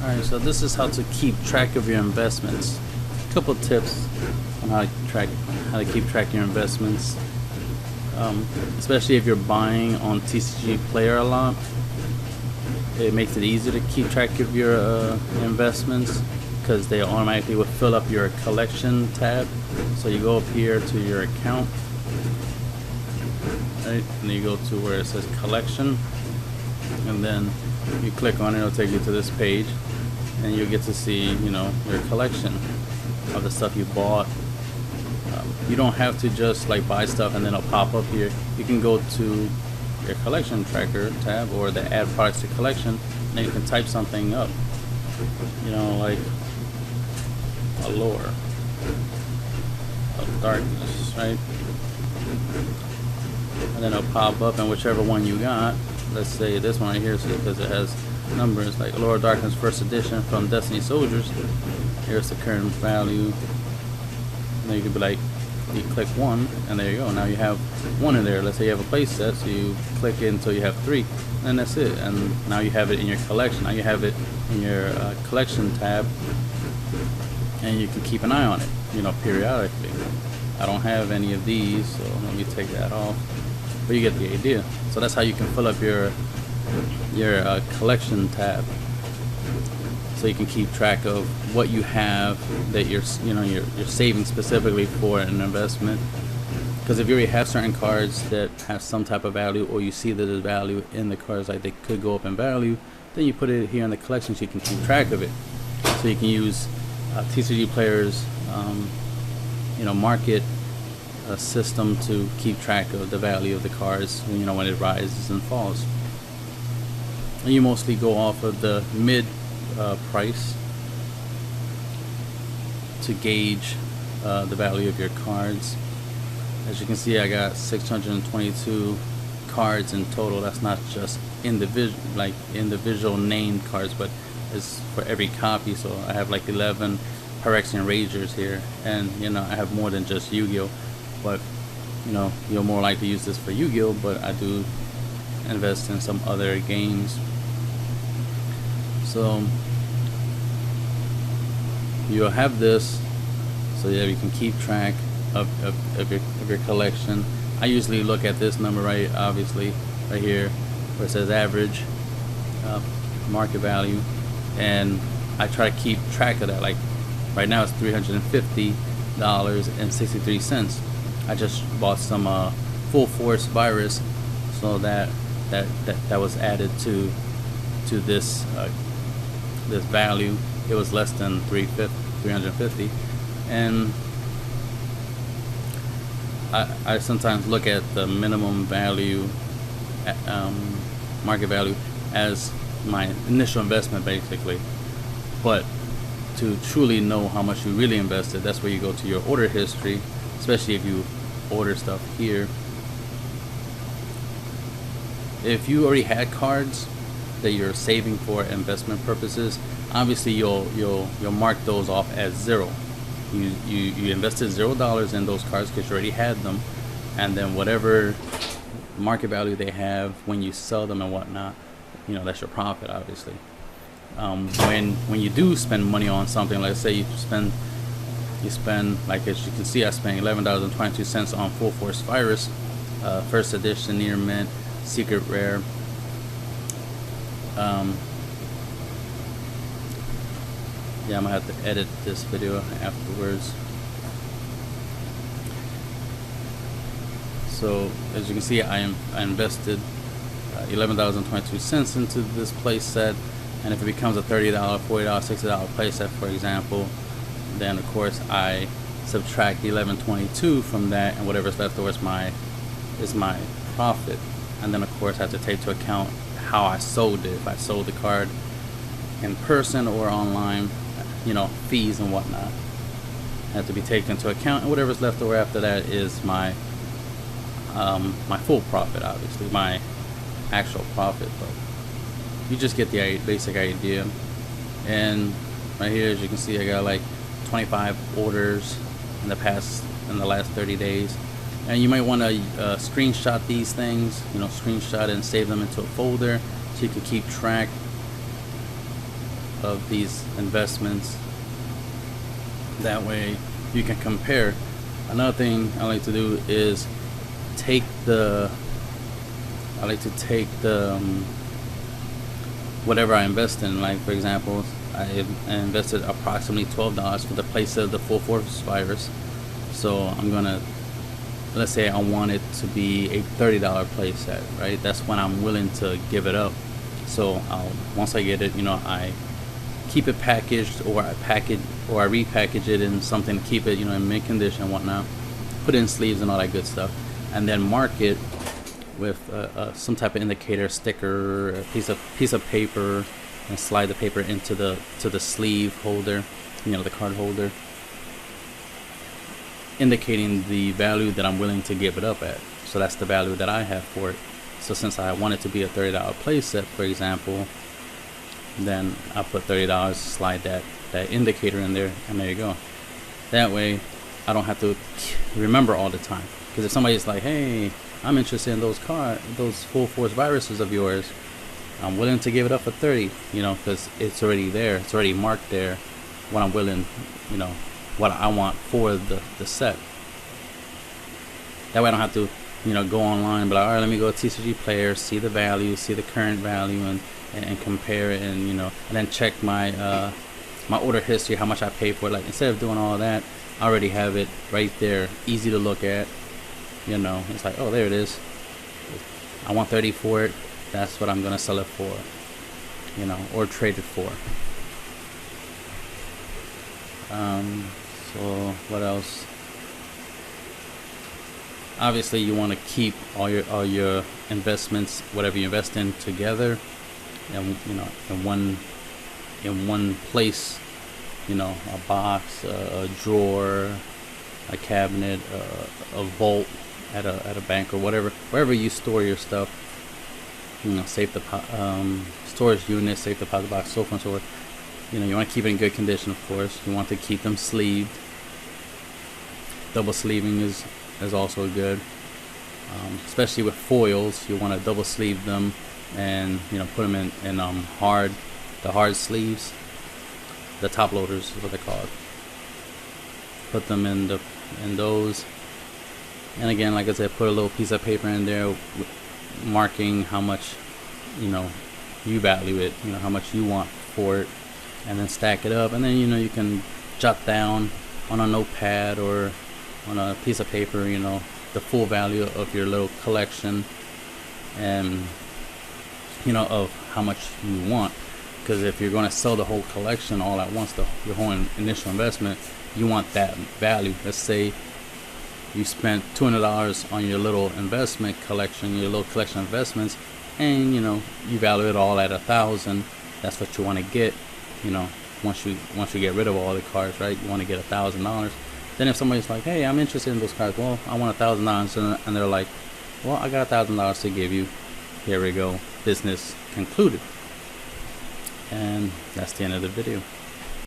Alright, so this is how to keep track of your investments. A couple tips on how to keep track of your investments. Especially if you're buying on TCG Player a lot, it makes it easier to keep track of your investments because they automatically will fill up your collection tab. So you go up here to your account, right, and you go to where it says collection, and then you click on it. It'll take you to this page, and you'll get to see, you know, your collection of the stuff you bought. You don't have to just like buy stuff and then it'll pop up here. You can go to your collection tracker tab or the add products to collection, and then you can type something up, you know, like allure of darkness, right? And then it'll pop up, and whichever one you got, let's say this one right here, so because it has numbers like Allure of Darkness first edition from Destiny Soldiers, here's the current value. And then you could be like, you click one, and there you go. Now you have one in there. Let's say you have a place set, so you click it until you have 3, and that's it. And now you have it in your collection. Now you have it in your collection tab, and you can keep an eye on it, you know, periodically. I don't have any of these, so let me take that off. But you get the idea. So that's how you can fill up your collection tab, so you can keep track of what you have that you're saving specifically for an investment. Because if you already have certain cards that have some type of value, or you see that there's value in the cards, like they could go up in value, then you put it here in the collection so you can keep track of it. So you can use TCG Player's market system to keep track of the value of the cards, you know, when it rises and falls. And you mostly go off of the mid price to gauge the value of your cards. As you can see, I got 622 cards in total. That's not just individual named cards, but it's for every copy. So I have like 11 Phyrexian Ragers here, and you know, I have more than just Yu-Gi-Oh, but you know, you'll more likely use this for Yu-Gi-Oh, but I do invest in some other games. So you'll have this, so yeah, you can keep track of your collection. I usually look at this number right here where it says average market value, and I try to keep track of that. Like right now it's $350.63. I just bought some full force virus, so that was added to this this value. It was less than 350, and I sometimes look at the minimum value, market value, as my initial investment basically. But to truly know how much you really invested, that's where you go to your order history, especially if you order stuff here. If you already had cards that you're saving for investment purposes, obviously you'll mark those off as 0. You invested $0 in those cards because you already had them, and then whatever market value they have when you sell them and whatnot, you know, that's your profit, obviously. When you do spend money on something, let's say you spend, like as you can see, I spent $11.22 on Full Force Virus, first edition, near mint, secret rare. Yeah, I'm gonna have to edit this video afterwards. So as you can see, I invested $11.22 into this play set, and if it becomes a $30, $40, $60 play set, for example, then of course I subtract $11.22 from that, and whatever's left over is my profit. And then of course I have to take into account how I sold it. If I sold the card in person or online, you know, fees and whatnot have to be taken into account, and whatever's left over after that is my my full profit, obviously my actual profit. But you just get the basic idea. And right here, as you can see, I got like 25 orders in the last 30 days. And you might want to screenshot these things, you know, screenshot and save them into a folder so you can keep track of these investments. That way you can compare. Another thing I like to do is take the whatever I invest in. Like for example, I invested approximately $12 for the place of the full force virus. So I'm gonna, let's say I want it to be a $30 play set, right? That's when I'm willing to give it up. So once I get it, I keep it packaged, or I repackage it in something, keep it, in mint condition and whatnot, put it in sleeves and all that good stuff, and then mark it with some type of indicator, sticker, a piece of paper, and slide the paper into the sleeve holder, the card holder, indicating the value that I'm willing to give it up at. So that's the value that I have for it. So since I want it to be a $30 play set, for example, then I put $30, slide that indicator in there, and there you go. That way I don't have to remember all the time. Because if somebody's like, hey, I'm interested in those full force viruses of yours, I'm willing to give it up for 30, because it's already there, it's already marked there what I'm willing, what I want for the set. That way I don't have to, go online, but like, all right, let me go to TCG Player, see the value, see the current value, and compare it, and then check my my order history, how much I paid for it. Like, instead of doing all that, I already have it right there, easy to look at. It's like, oh, there it is. I want 30 for it. That's what I'm gonna sell it for, or trade it for. So what else? Obviously, you want to keep all your investments, whatever you invest in, together, and in one place. A box, a drawer, a cabinet, a vault at a bank, or wherever you store your stuff. Safe storage unit, safe deposit box, so forth and so forth. You want to keep it in good condition, of course. You want to keep them sleeved. Double sleeving is also good, especially with foils. You want to double sleeve them, and put them in the hard sleeves, the top loaders is what they're called. Put them in those, and again, like I said, put a little piece of paper in there marking how much you value it, how much you want for it, and then stack it up, and then you can jot down on a notepad or on a piece of paper the full value of your little collection, and of how much you want. Because if you're going to sell the whole collection all at once, your whole initial investment, you want that value. Let's say you spent $200 on your little investment collection, your little collection of investments, and you value it all at $1,000. That's what you want to get. Once you get rid of all the cards, right? You want to get $1,000. Then if somebody's like, hey, I'm interested in those cards, well, I want $1,000, and they're like, well, I got $1,000 to give you. Here we go. Business concluded. And that's the end of the video.